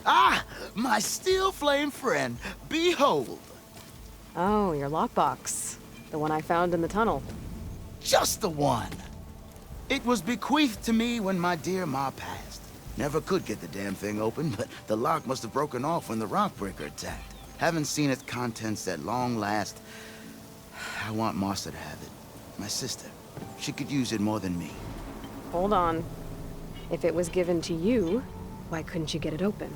Ah, my steel flame friend, behold. Oh, your lockbox. The one I found in the tunnel. Just the one. It was bequeathed to me when my dear ma passed. Never could get the damn thing open, but the lock must have broken off when the Rockbreaker attacked. Haven't seen its contents at long last. I want Martha to have it. My sister. She could use it more than me. Hold on. If it was given to you, why couldn't you get it open?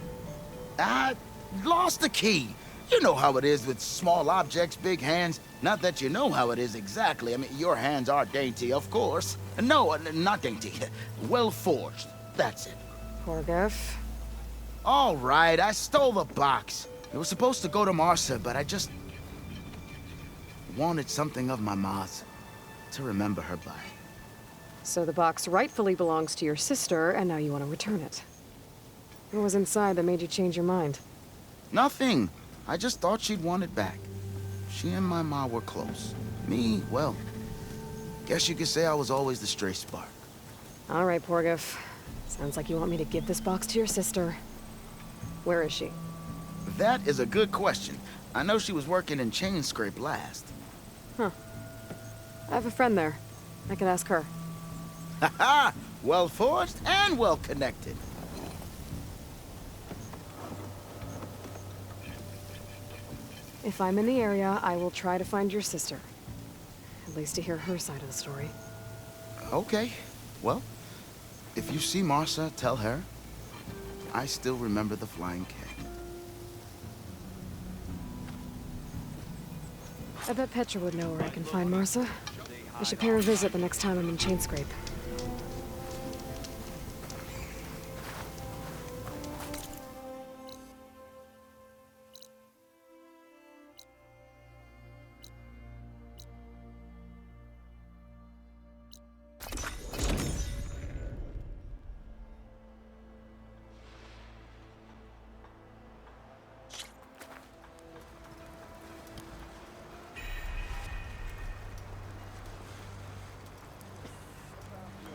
I lost the key. You know how it is with small objects, big hands. Not that you know how it is exactly. I mean, your hands are dainty, of course. No, not dainty. Well forged. That's it. Porgif. All right, I stole the box. It was supposed to go to Martha, but I just wanted something of my ma's to remember her by. So the box rightfully belongs to your sister, and now you want to return it. What was inside that made you change your mind? Nothing. I just thought she'd want it back. She and my ma were close. Me, well, guess you could say I was always the stray spark. All right, Porgif. Sounds like you want me to give this box to your sister. Where is she? That is a good question. I know she was working in Chainscrape last. Huh. I have a friend there. I could ask her. Ha-ha! Well forged and well connected. If I'm in the area, I will try to find your sister. At least to hear her side of the story. Okay. Well, if you see Martha, tell her I still remember the flying cat. I bet Petra would know where I can find Martha. I should pay her a visit the next time I'm in Chainscrape.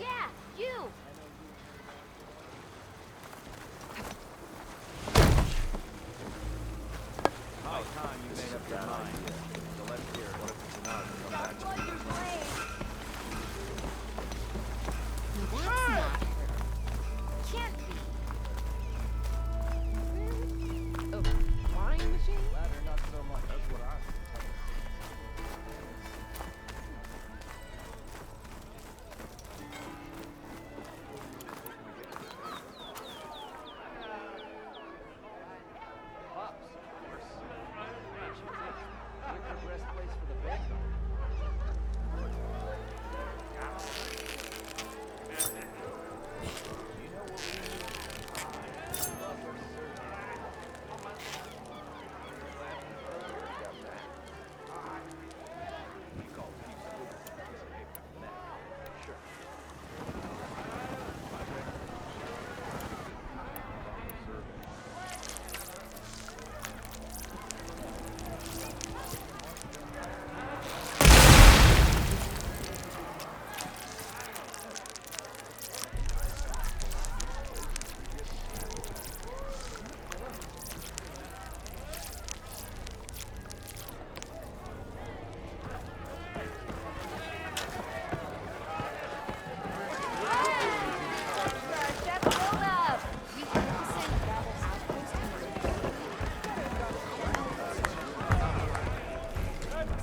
Yeah, you! High time you made up your mind. So let's hear it. What if it's not? Come back to me. That's not her. Can't be. Oh, flying machine? Ladder, not so much. That's what I... Pops, of course. Wicked rest place for the bed.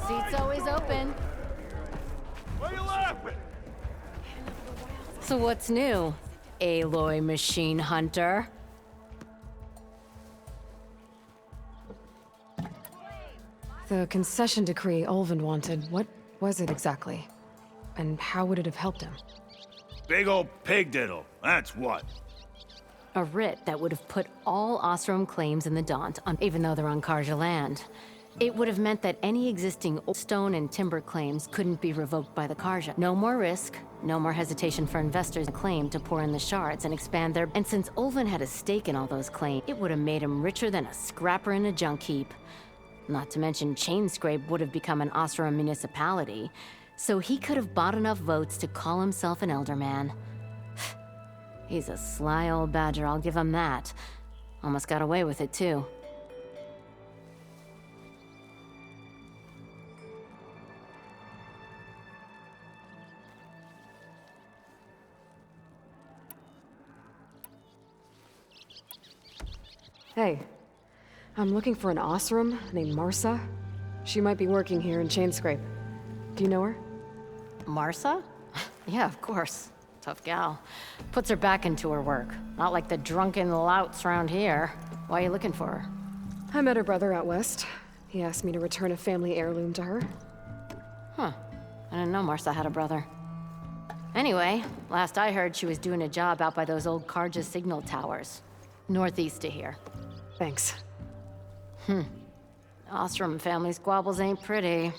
Seat's always open. Why are you laughing? So what's new, Aloy Machine Hunter? The concession decree Ulvund wanted, what was it exactly? And how would it have helped him? Big old pig diddle, that's what. A writ that would have put all Ostrom claims in the Daunt, even though they're on Karja land. It would have meant that any existing stone and timber claims couldn't be revoked by the Karja. No more risk, no more hesitation for investors to claim to pour in the shards and expand their... And since Ulvund had a stake in all those claims, it would have made him richer than a scrapper in a junk heap. Not to mention Chainscrape would have become an Ostrom municipality, so he could have bought enough votes to call himself an Elderman. He's a sly old badger, I'll give him that. Almost got away with it, too. Hey, I'm looking for an Osram named Marsa. She might be working here in Chainscrape. Do you know her? Marsa? Yeah, of course. Tough gal. Puts her back into her work. Not like the drunken louts around here. Why are you looking for her? I met her brother out west. He asked me to return a family heirloom to her. Huh. I didn't know Marsa had a brother. Anyway, last I heard, she was doing a job out by those old Karja signal towers. Northeast of here. Thanks. Ostrom family squabbles ain't pretty.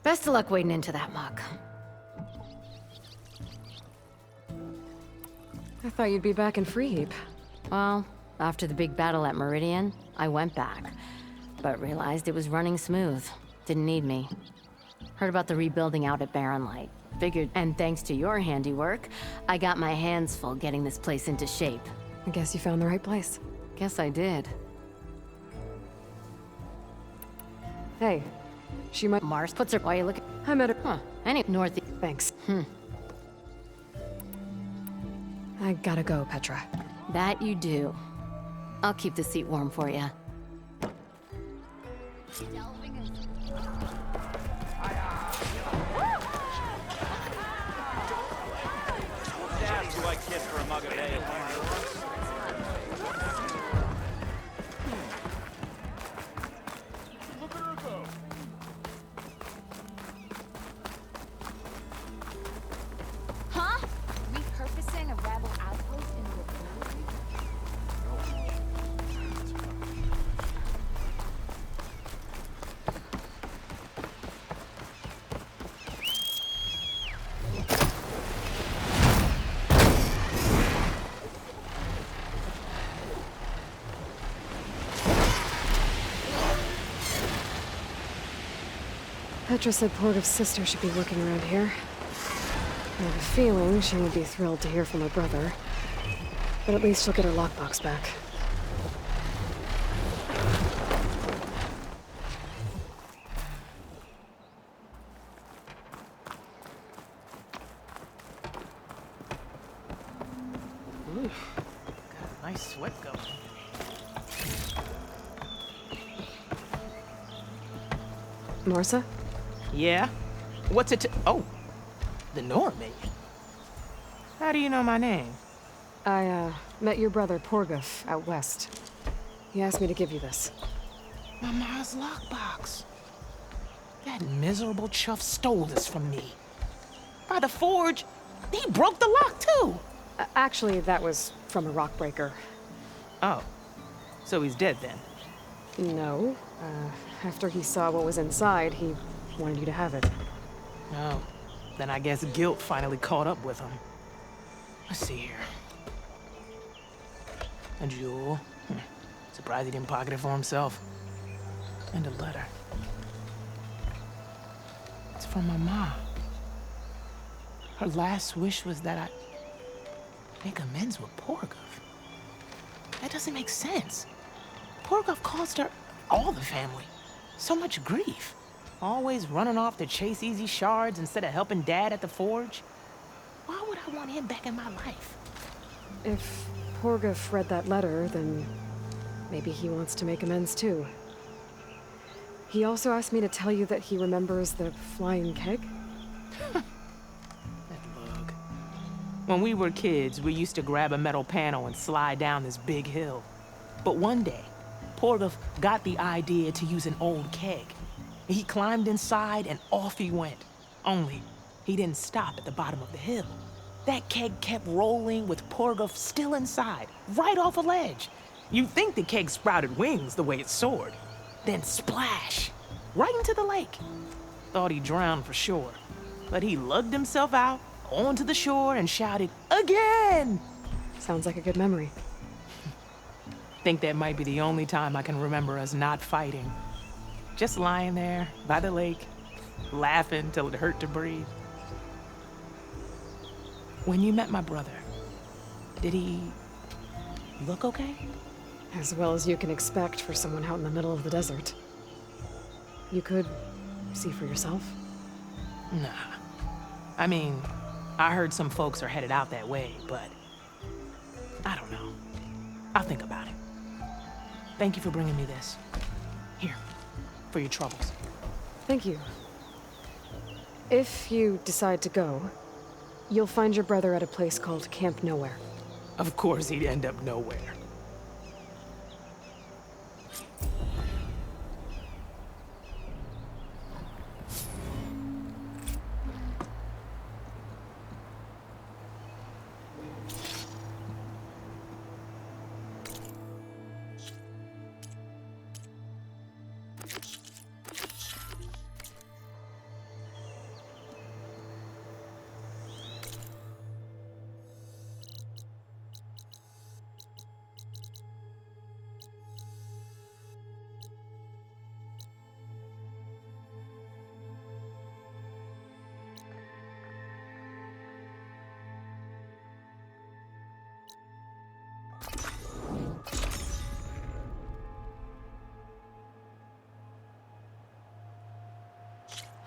Best of luck wading into that muck. I thought you'd be back in Freeheap. Well, after the big battle at Meridian, I went back. But realized it was running smooth. Didn't need me. Heard about the rebuilding out at Barren Light. Figured, and thanks to your handiwork, I got my hands full getting this place into shape. I guess you found the right place. Guess I did. Hey, she might... Mars puts her... Why you looking... I met her... Huh. Any... Northeast... Thanks. I gotta go, Petra. That you do. I'll keep the seat warm for you. Dash, do I kiss for a mug of ale? Huh? Repurposing a rebel outpost into a brewery? Petra said Porgov's sister should be working around here. I have a feeling she would be thrilled to hear from her brother. But at least she'll get her lockbox back. Got a nice sweat going. Marsa? Yeah? What's it to... Oh, the Norman. How do you know my name? I, met your brother Porgov out west. He asked me to give you this. My ma's lockbox. That miserable chuff stole this from me. By the forge, he broke the lock too. Actually, that was from a rock breaker. Oh, so he's dead then? No. After he saw what was inside, he wanted you to have it. Oh, then I guess guilt finally caught up with him. Let's see here. A jewel. Surprised he didn't pocket it for himself. And a letter. It's from my mom. Her last wish was that I make amends with Porgov. That doesn't make sense. Porgov caused her, all the family, so much grief. Always running off to chase easy shards instead of helping Dad at the forge. Why would I want him back in my life? If Porgov read that letter, then maybe he wants to make amends too. He also asked me to tell you that he remembers the flying keg. That lug. When we were kids, we used to grab a metal panel and slide down this big hill. But one day, Porgov got the idea to use an old keg. He climbed inside and off he went. Only, he didn't stop at the bottom of the hill. That keg kept rolling with Porgov still inside, right off a ledge. You'd think the keg sprouted wings the way it soared. Then splash, right into the lake. Thought he drowned for sure. But he lugged himself out, onto the shore, and shouted, "Again!" Sounds like a good memory. Think that might be the only time I can remember us not fighting. Just lying there, by the lake, laughing till it hurt to breathe. When you met my brother, did he look okay? As well as you can expect for someone out in the middle of the desert. You could see for yourself. Nah. I mean, I heard some folks are headed out that way, but I don't know. I'll think about it. Thank you for bringing me this. Here, for your troubles. Thank you. If you decide to go, you'll find your brother at a place called Camp Nowhere. Of course he'd end up nowhere.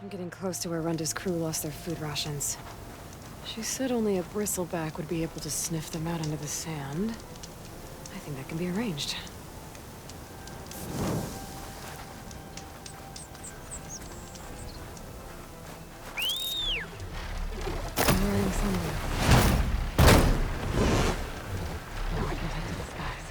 I'm getting close to where Runda's crew lost their food rations. She said only a bristleback would be able to sniff them out into the sand. I think that can be arranged. I'm wearing sunlight. Now I can take to the skies.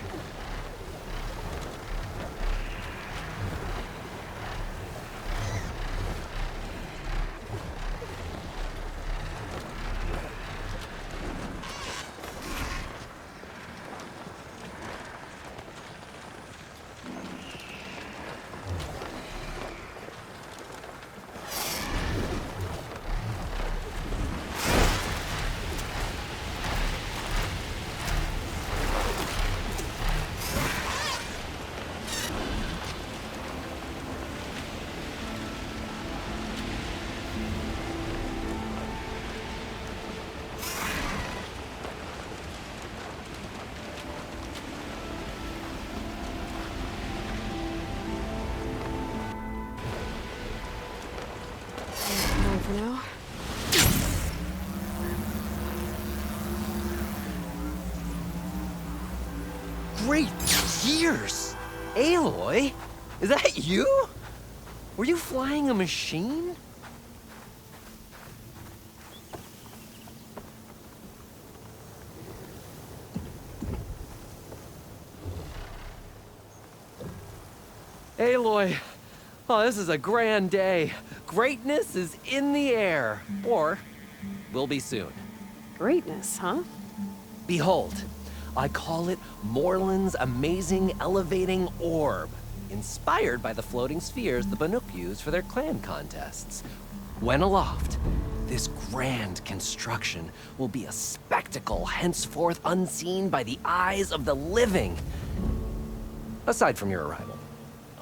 For now. Great years! Aloy? Is that you? Were you flying a machine? Aloy, oh, this is a grand day. Greatness is in the air. Or will be soon. Greatness, huh? Behold, I call it Morland's amazing elevating orb, inspired by the floating spheres the Banuk use for their clan contests. When aloft, this grand construction will be a spectacle henceforth unseen by the eyes of the living. Aside from your arrival.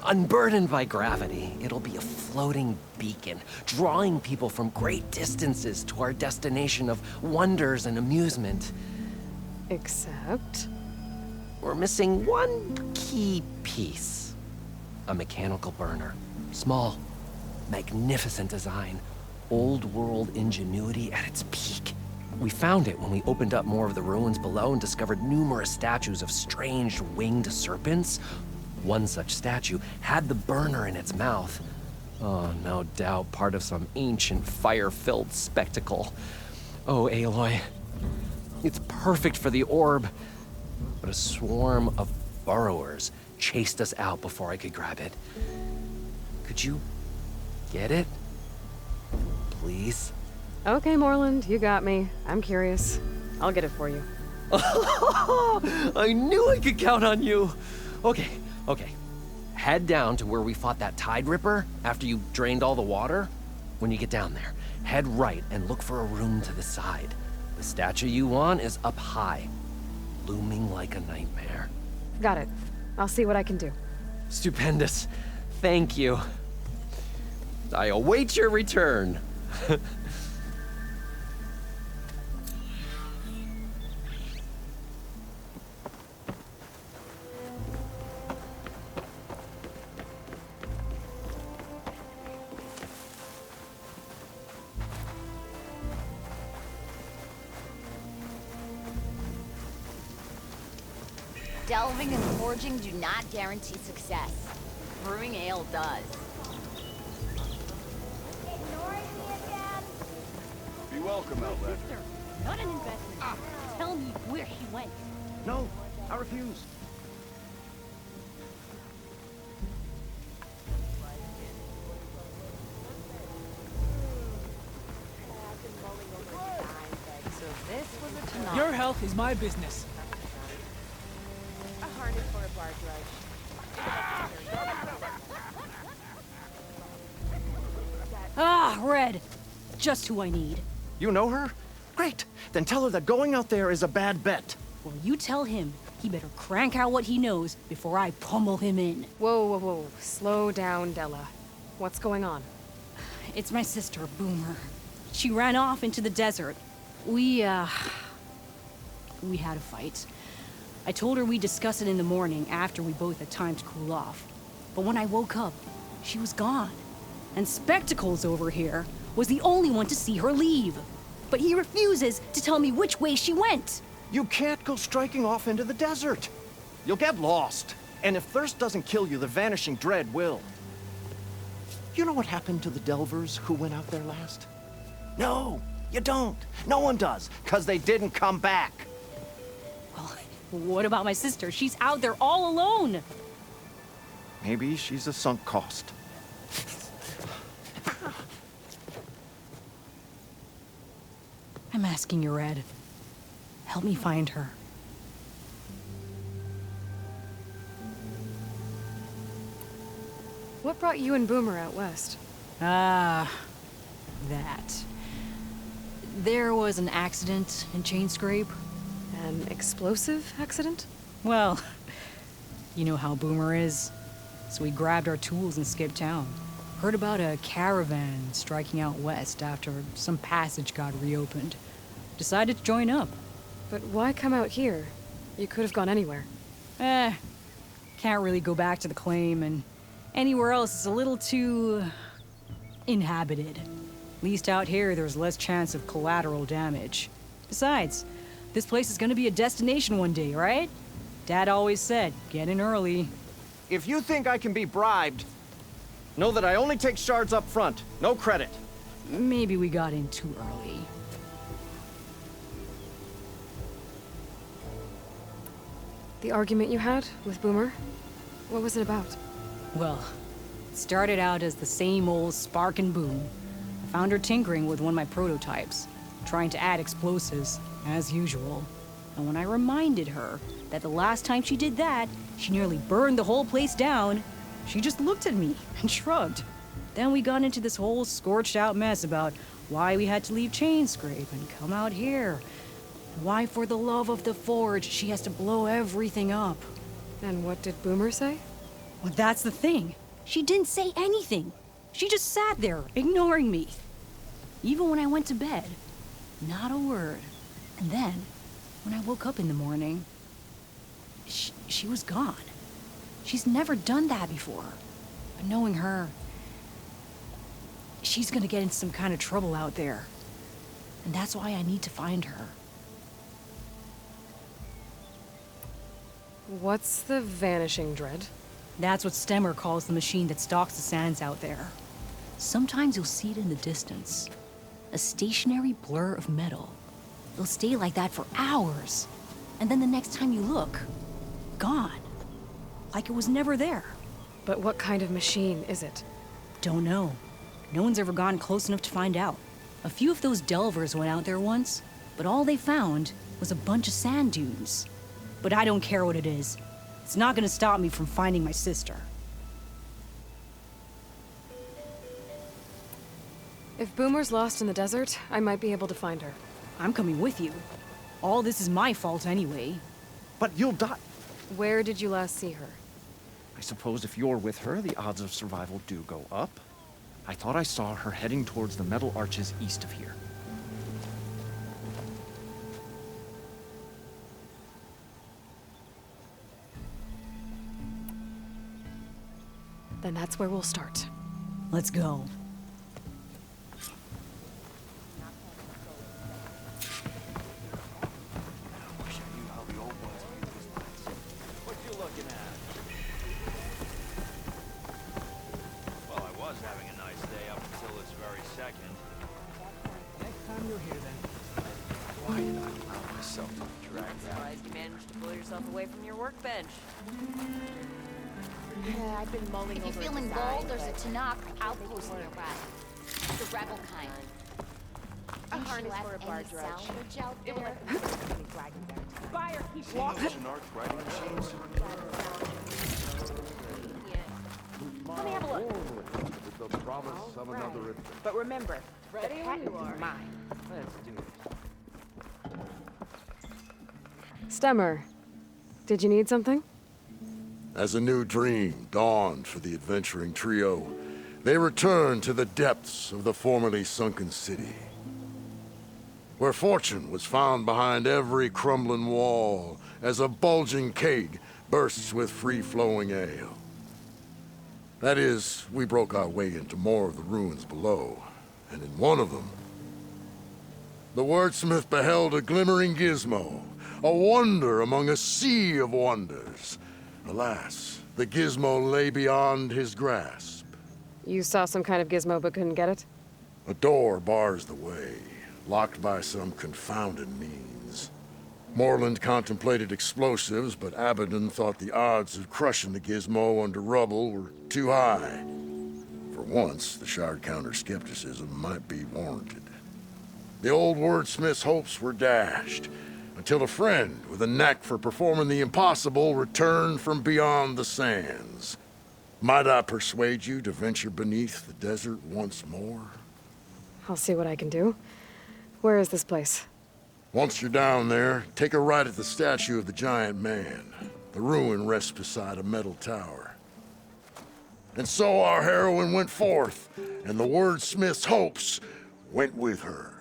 Unburdened by gravity, it'll be a floating beacon, drawing people from great distances to our destination of wonders and amusement. Except? We're missing one key piece. A mechanical burner. Small, magnificent design. Old world ingenuity at its peak. We found it when we opened up more of the ruins below and discovered numerous statues of strange winged serpents. One such statue had the burner in its mouth. Oh, no doubt part of some ancient fire-filled spectacle. Oh, Aloy. It's perfect for the orb. But a swarm of burrowers chased us out before I could grab it. Could you get it? Please? Okay, Morland, you got me. I'm curious. I'll get it for you. I knew I could count on you. Okay. Head down to where we fought that Tide Ripper after you drained all the water. When you get down there, head right and look for a room to the side. The statue you want is up high, looming like a nightmare. Got it. I'll see what I can do. Stupendous. Thank you. I await your return. Delving and forging do not guarantee success. Brewing ale does. Be welcome, Outlander. Not an investment. Tell me where he went. No, I refuse. So this was a tonight. Your health is my business. A harness for a bar drudge. Ah, Red. Just who I need. You know her? Great. Then tell her that going out there is a bad bet. Well, you tell him he better crank out what he knows before I pummel him in. Whoa, whoa, whoa. Slow down, Della. What's going on? It's my sister, Boomer. She ran off into the desert. We had a fight. I told her we'd discuss it in the morning after we both had time to cool off. But when I woke up, she was gone. And Spectacles over here was the only one to see her leave. But he refuses to tell me which way she went. You can't go striking off into the desert. You'll get lost. And if thirst doesn't kill you, the vanishing dread will. You know what happened to the Delvers who went out there last? No, you don't. No one does, because they didn't come back. Well, what about my sister? She's out there all alone. Maybe she's a sunk cost. I'm asking you, Red. Help me find her. What brought you and Boomer out west? Ah, that. There was an accident in Chain Scrape. An explosive accident? Well, you know how Boomer is. So we grabbed our tools and skipped town. Heard about a caravan striking out west after some passage got reopened. Decided to join up. But why come out here? You could have gone anywhere. Can't really go back to the claim, and anywhere else is a little too inhabited. At least out here, there's less chance of collateral damage. Besides, this place is gonna be a destination one day, right? Dad always said, get in early. If you think I can be bribed, know that I only take shards up front, no credit. Maybe we got in too early. The argument you had with Boomer? What was it about? Well, it started out as the same old spark and boom. I found her tinkering with one of my prototypes, trying to add explosives, as usual. And when I reminded her that the last time she did that, she nearly burned the whole place down, she just looked at me and shrugged. Then we got into this whole scorched out mess about why we had to leave Chain Scrape and come out here. Why, for the love of the Forge, she has to blow everything up. And what did Boomer say? Well, that's the thing. She didn't say anything. She just sat there, ignoring me. Even when I went to bed, not a word. And then, when I woke up in the morning, she was gone. She's never done that before. But knowing her, she's gonna get into some kind of trouble out there. And that's why I need to find her. What's the Vanishing Dread? That's what Stemmer calls the machine that stalks the sands out there. Sometimes you'll see it in the distance. A stationary blur of metal. It'll stay like that for hours. And then the next time you look, gone. Like it was never there. But what kind of machine is it? Don't know. No one's ever gone close enough to find out. A few of those delvers went out there once, but all they found was a bunch of sand dunes. But I don't care what it is. It's not gonna stop me from finding my sister. If Boomer's lost in the desert, I might be able to find her. I'm coming with you. All this is my fault anyway. But you'll die. Where did you last see her? I suppose if you're with her, the odds of survival do go up. I thought I saw her heading towards the metal arches east of here. Then that's where we'll start. Let's go. looking at? Well, I was having a nice day up until this very second. Next time you're here, then. Why did I allow myself to be dragged out? Surprised you managed to pull yourself away from your workbench. Yeah, I've been mulling over. If you're feeling bold, there's a Tanakh outpost nearby. The rebel kind. A harness for a bar drudge. Salvage out It will there. let them put any flagging there. Fire! Keep Seen those Shinnark writing machines? Let me have a look. With the promise of another adventure. But remember, Ready the when patent you are. is mine. Let's do it. Stemmer, did you need something? As a new dream dawned for the adventuring trio, they returned to the depths of the formerly sunken city, where fortune was found behind every crumbling wall as a bulging keg bursts with free-flowing ale. That is, we broke our way into more of the ruins below, and in one of them, the wordsmith beheld a glimmering gizmo, a wonder among a sea of wonders. Alas, the gizmo lay beyond his grasp. You saw some kind of gizmo but couldn't get it? A door bars the way, locked by some confounded means. Moreland contemplated explosives, but Abaddon thought the odds of crushing the gizmo under rubble were too high. For once, the Shard Counter's skepticism might be warranted. The old wordsmith's hopes were dashed, until a friend with a knack for performing the impossible returned from beyond the sands. Might I persuade you to venture beneath the desert once more? I'll see what I can do. Where is this place? Once you're down there, take a right at the statue of the giant man. The ruin rests beside a metal tower. And so our heroine went forth, and the wordsmith's hopes went with her.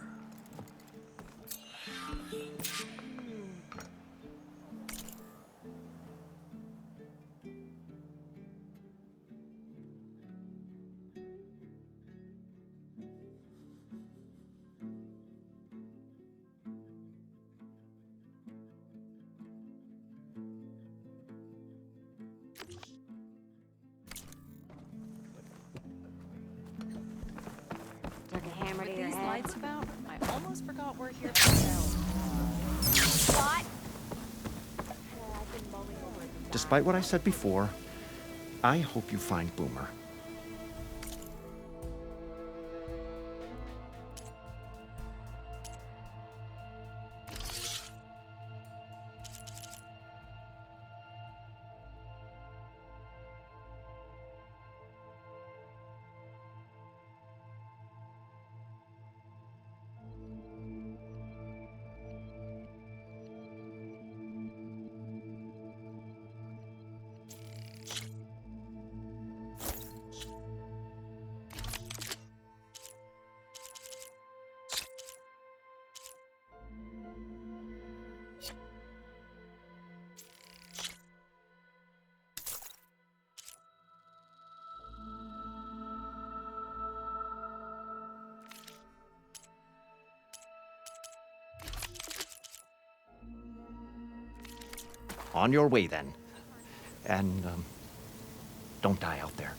Took a hammer to your head. Lights about? I almost forgot we're here for Spot. Despite what I said before, I hope you find Boomer. On your way, then. And, don't die out there.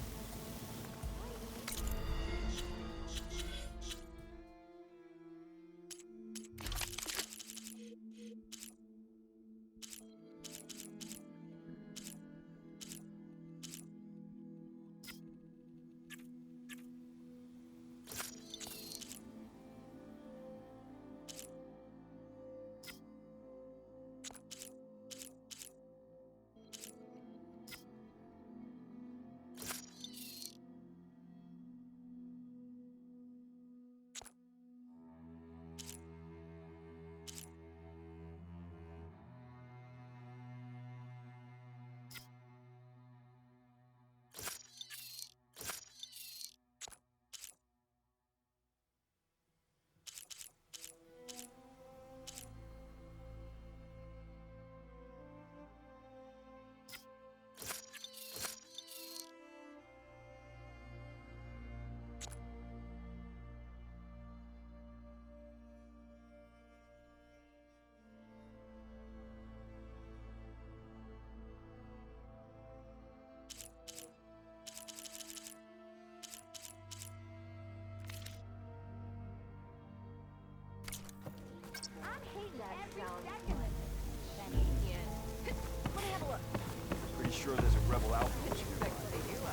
there's a rebel outpost nearby.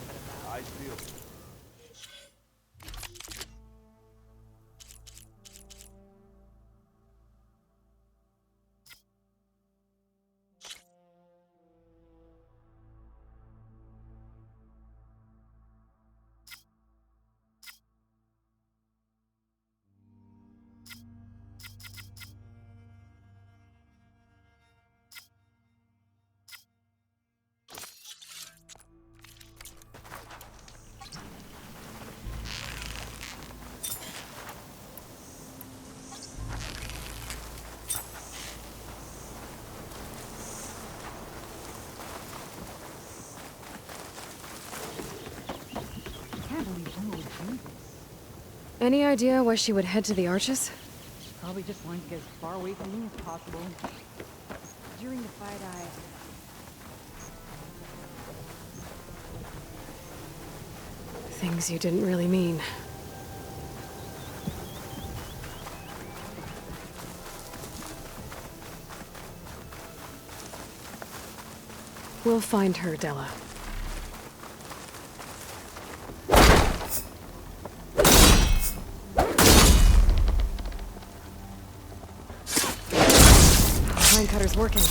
Eyes peeled. Any idea why she would head to the Arches? Probably just wanted to get as far away from me as possible. During the fight, Things you didn't really mean. We'll find her, Della. Pine cutter's working.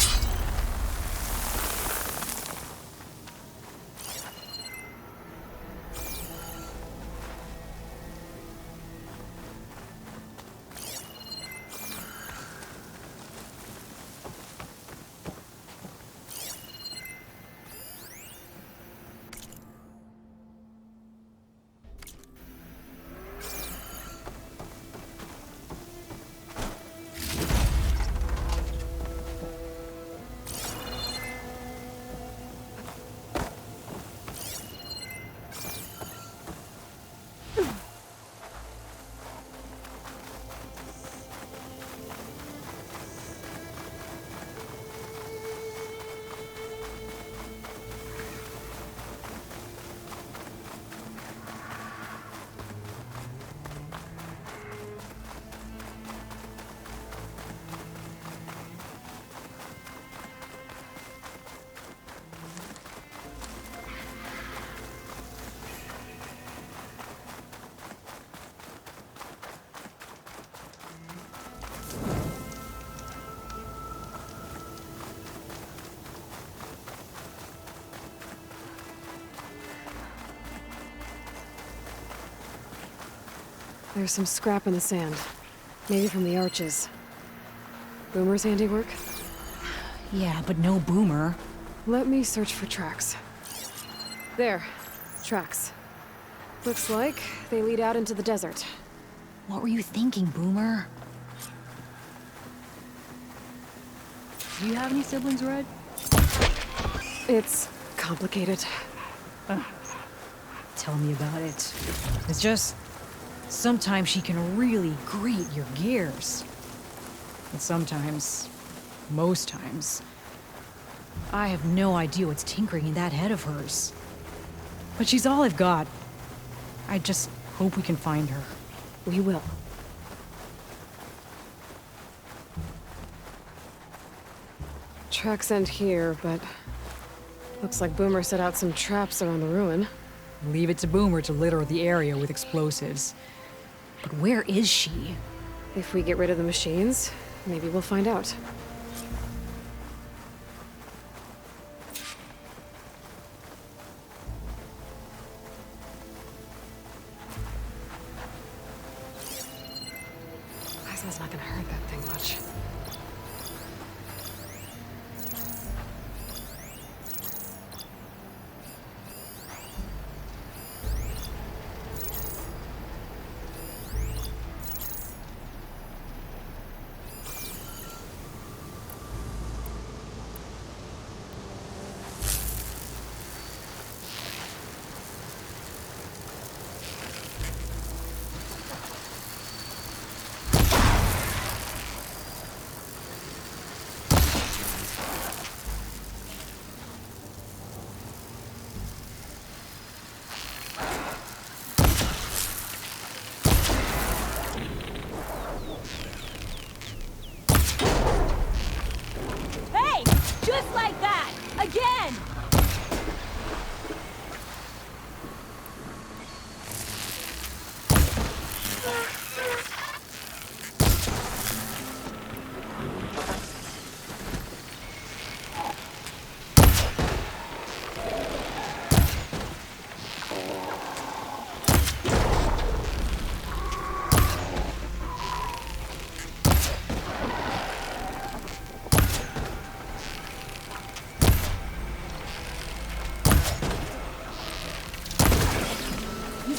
There's some scrap in the sand. Maybe from the Arches. Boomer's handiwork? Yeah, but no Boomer. Let me search for tracks. There. Tracks. Looks like they lead out into the desert. What were you thinking, Boomer? Do you have any siblings, Red? It's complicated. Tell me about it. It's just... sometimes she can really grate your gears. And sometimes, most times, I have no idea what's tinkering in that head of hers. But she's all I've got. I just hope we can find her. We will. Tracks end here, but looks like Boomer set out some traps around the ruin. Leave it to Boomer to litter the area with explosives. But where is she? If we get rid of the machines, maybe we'll find out. Lysa's not gonna hurt that thing much.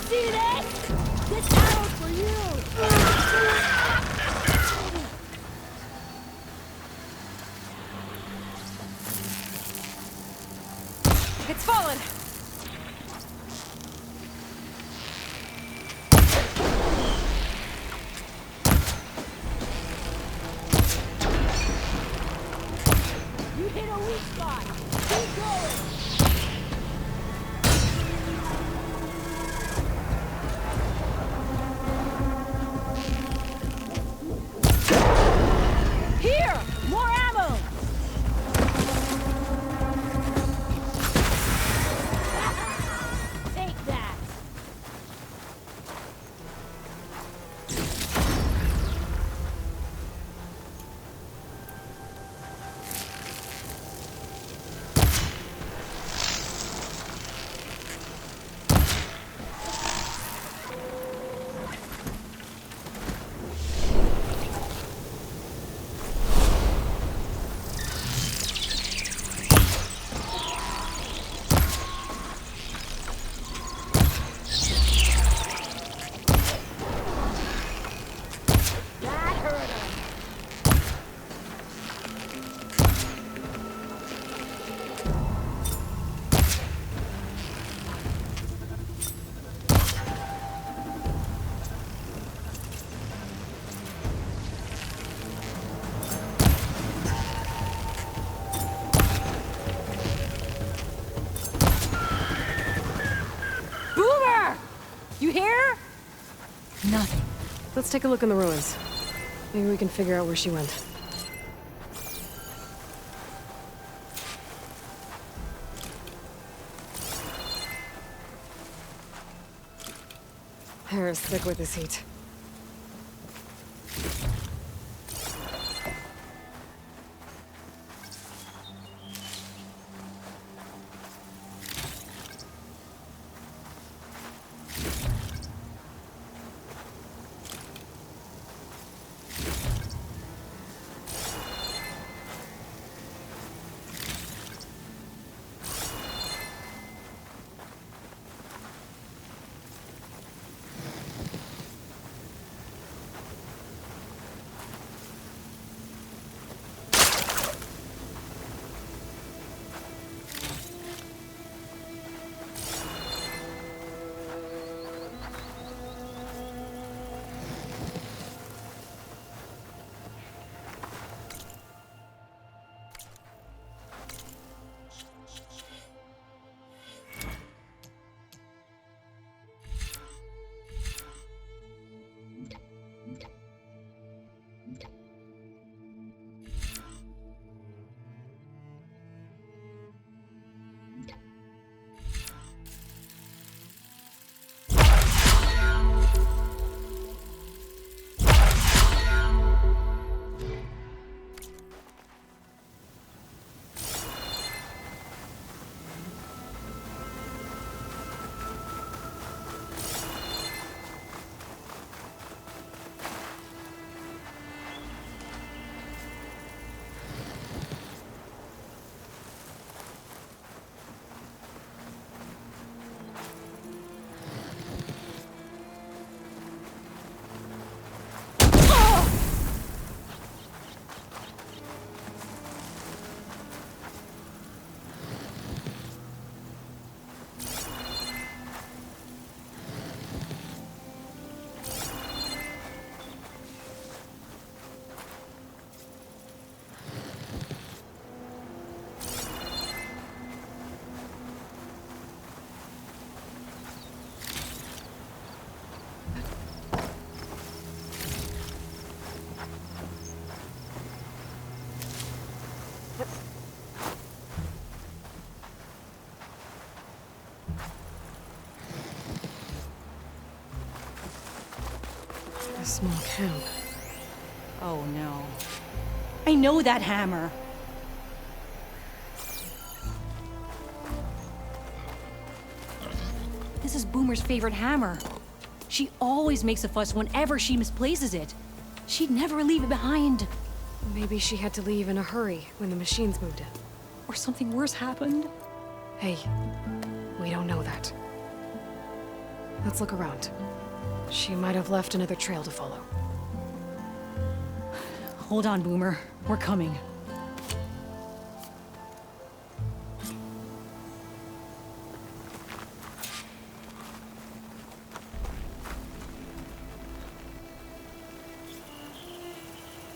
see this? This arrow's for you! It's fallen! You hit a weak spot! Keep going! Here! More ammo! Take that! That hurt him! Boomer! You hear? Nothing. Let's take a look in the ruins. Maybe we can figure out where she went. Hair is thick with this heat. A small camp. Oh no. I know that hammer. This is Boomer's favorite hammer. She always makes a fuss whenever she misplaces it. She'd never leave it behind. Maybe she had to leave in a hurry when the machines moved in. Or something worse happened. Hey, we don't know that. Let's look around. She might have left another trail to follow. Hold on, Boomer. We're coming.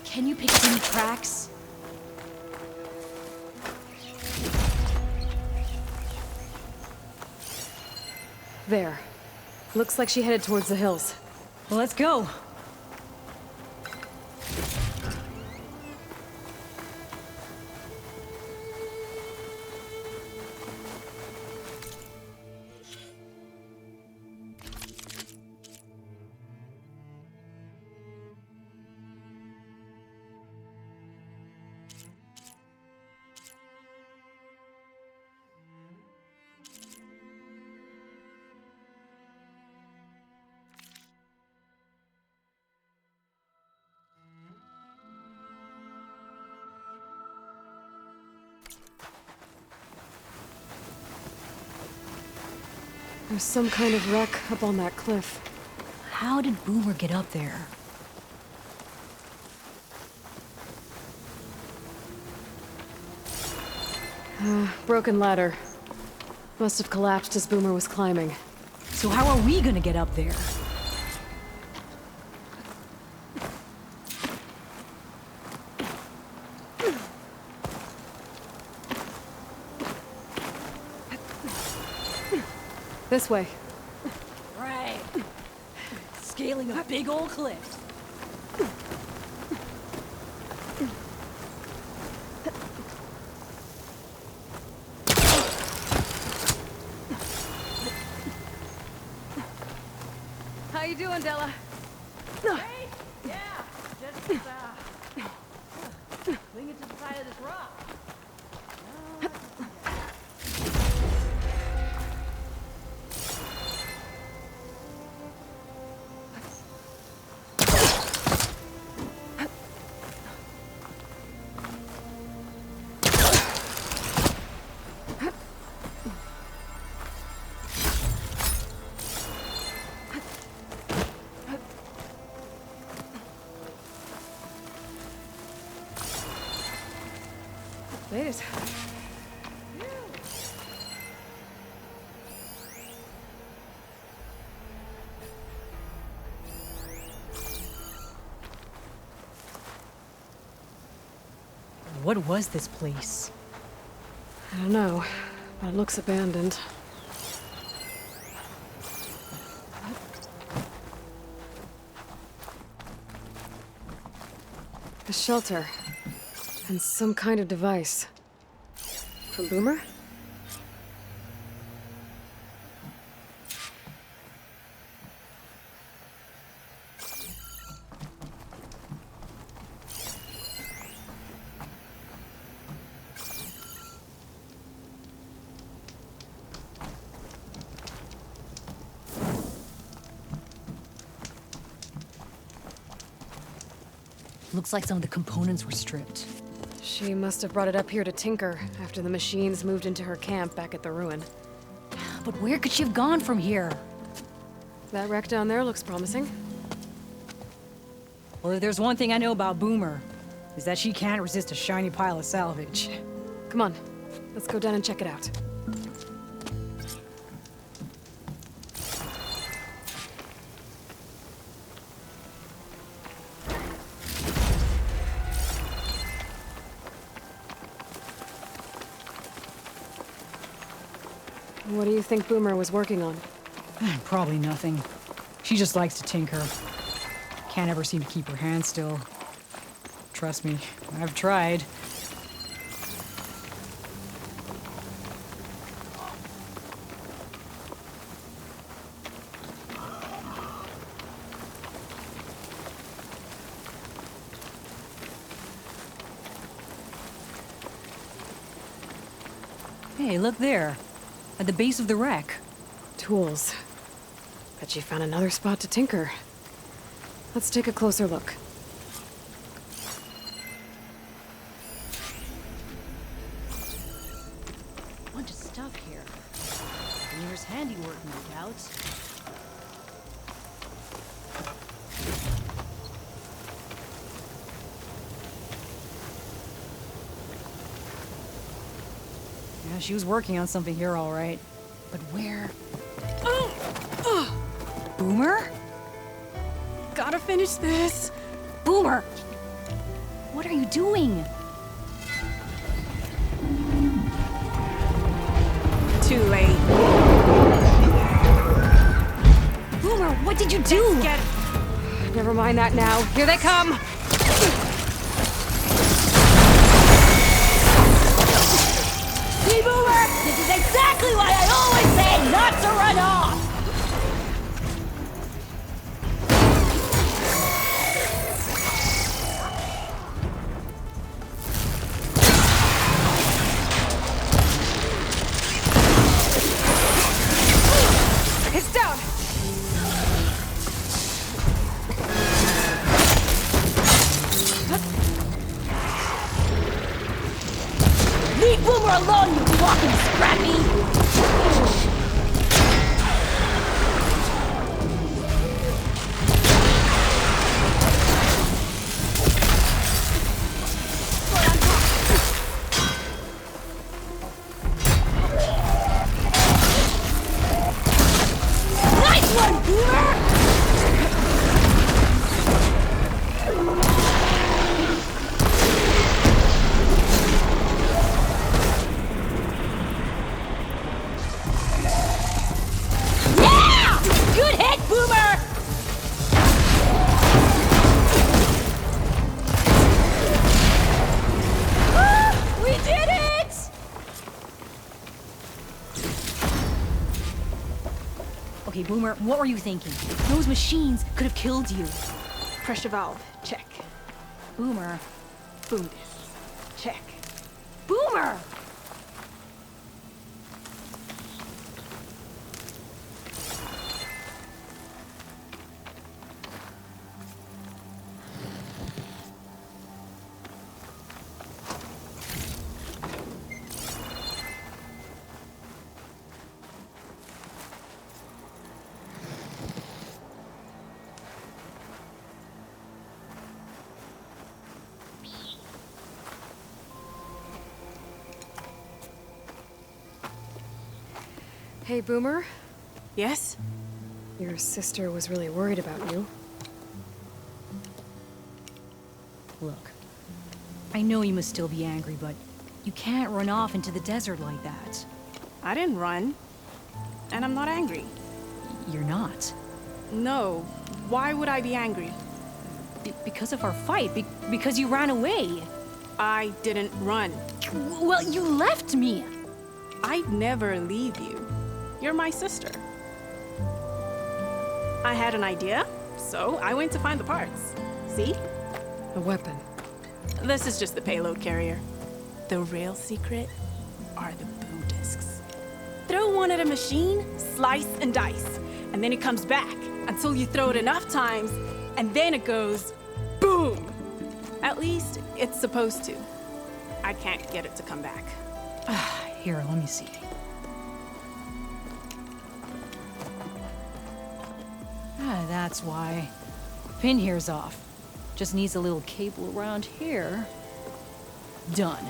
Can you pick any tracks? There. Looks like she headed towards the hills. Well, let's go. There's some kind of wreck up on that cliff. How did Boomer get up there? Broken ladder. Must have collapsed as Boomer was climbing. So how are we gonna get up there? This way. Right. Scaling a big old cliff. How you doing, Della? Yeah, just cling it to the side of this rock. Made it. What was this place? I don't know, but it looks abandoned. A shelter. And some kind of device. From Boomer? Looks like some of the components were stripped. She must have brought it up here to tinker after the machines moved into her camp back at the ruin. But where could she have gone from here? That wreck down there looks promising. Well, if there's one thing I know about Boomer, is that she can't resist a shiny pile of salvage. Come on, let's go down and check it out. What do you think Boomer was working on? Probably nothing. She just likes to tinker. Can't ever seem to keep her hands still. Trust me, I've tried. Hey, look there. At the base of the wreck. Tools. Bet she found another spot to tinker. Let's take a closer look. Bunch of stuff here. Beamer's handiwork, no doubt. She was working on something here, all right. But where? Boomer? Gotta finish this. Boomer! What are you doing? Too late. Boomer, what did you do? Never mind that now. Here they come! See, Boomer? This is exactly why I always say not to run off! It's down! Leave Boomer alone, you fucking scrappy! Nice one, Boomer! Yeah! Good hit, Boomer! We did it! Okay, Boomer, what were you thinking? Those machines could have killed you. Pressure valve. Check. Boomer. Boom discs. Check. Boomer! Hey, Boomer. Yes? Your sister was really worried about you. Look, I know you must still be angry, but you can't run off into the desert like that. I didn't run. And I'm not angry. You're not. No. Why would I be angry? Because of our fight. Because you ran away. I didn't run. Well, you left me. I'd never leave you. You're my sister. I had an idea, so I went to find the parts. See? A weapon. This is just the payload carrier. The real secret are the boom discs. Throw one at a machine, slice and dice, and then it comes back until you throw it enough times, and then it goes boom. At least it's supposed to. I can't get it to come back. Here, let me see. That's why. Pin here's off. Just needs a little cable around here. Done.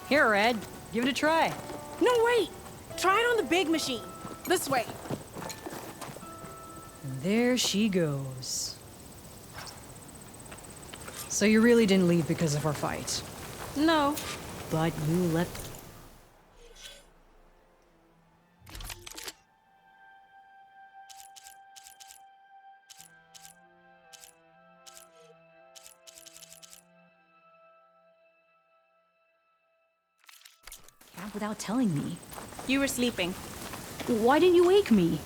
Here, Red. Give it a try. No, wait! Try it on the big machine. This way. There she goes. So you really didn't leave because of our fight? No. But you left... Without telling me. You were sleeping. Why didn't you wake me?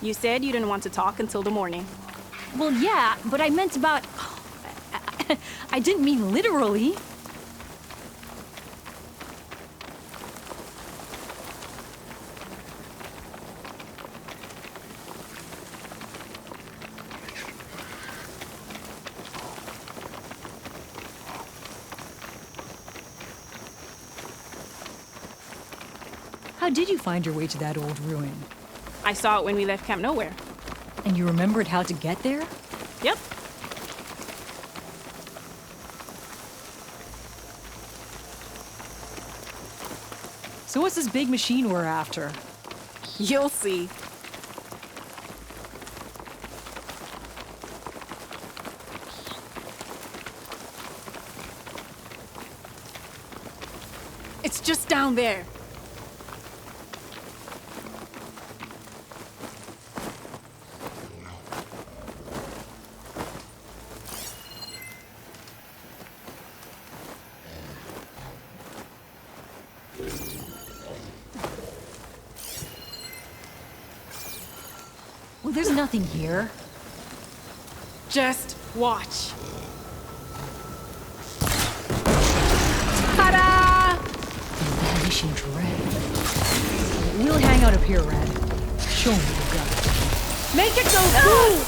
You said you didn't want to talk until the morning. Well, yeah, but I meant about... I didn't mean literally. How did you find your way to that old ruin? I saw it when we left Camp Nowhere. And you remembered how to get there? Yep. So what's this big machine we're after? You'll see. It's just down there. Well, there's nothing here. Just watch. Vanishing dread. We'll hang out up here, Red. Show me your gun. Make it go boom!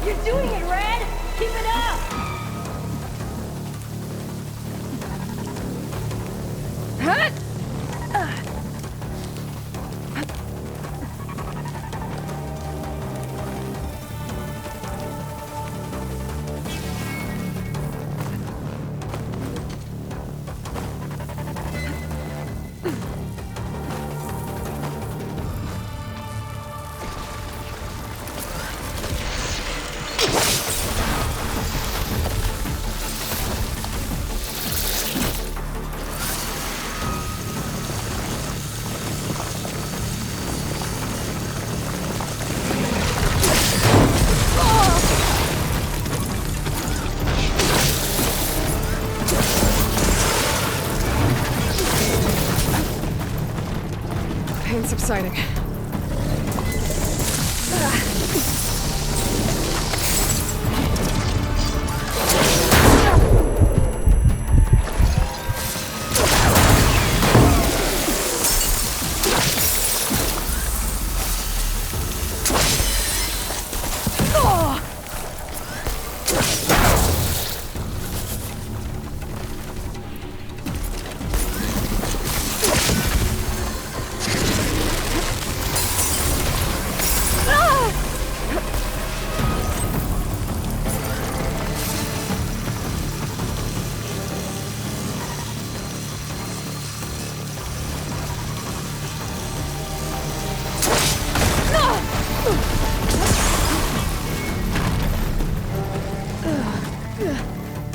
You're doing it, Red! Keep it up! Pain subsiding.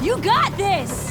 You got this!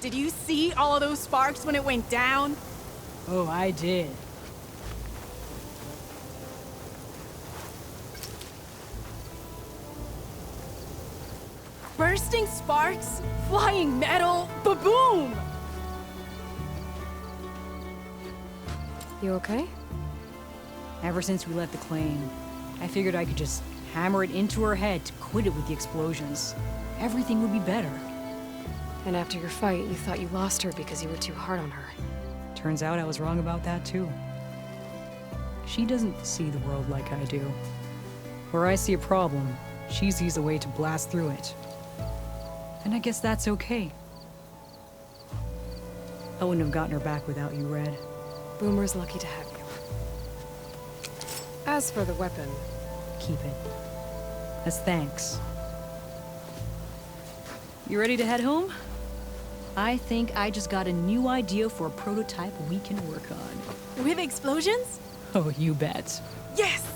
Did you see all of those sparks when it went down? Oh, I did. Bursting sparks, flying metal, ba-boom! You okay? Ever since we left the claim, I figured I could just hammer it into her head to quit it with the explosions. Everything would be better. And after your fight, you thought you lost her because you were too hard on her. Turns out I was wrong about that too. She doesn't see the world like I do. Where I see a problem, she sees a way to blast through it. And I guess that's okay. I wouldn't have gotten her back without you, Red. Boomer's lucky to have you. As for the weapon... Keep it. As thanks. You ready to head home? I think I just got a new idea for a prototype we can work on. With explosions? Oh, you bet. Yes!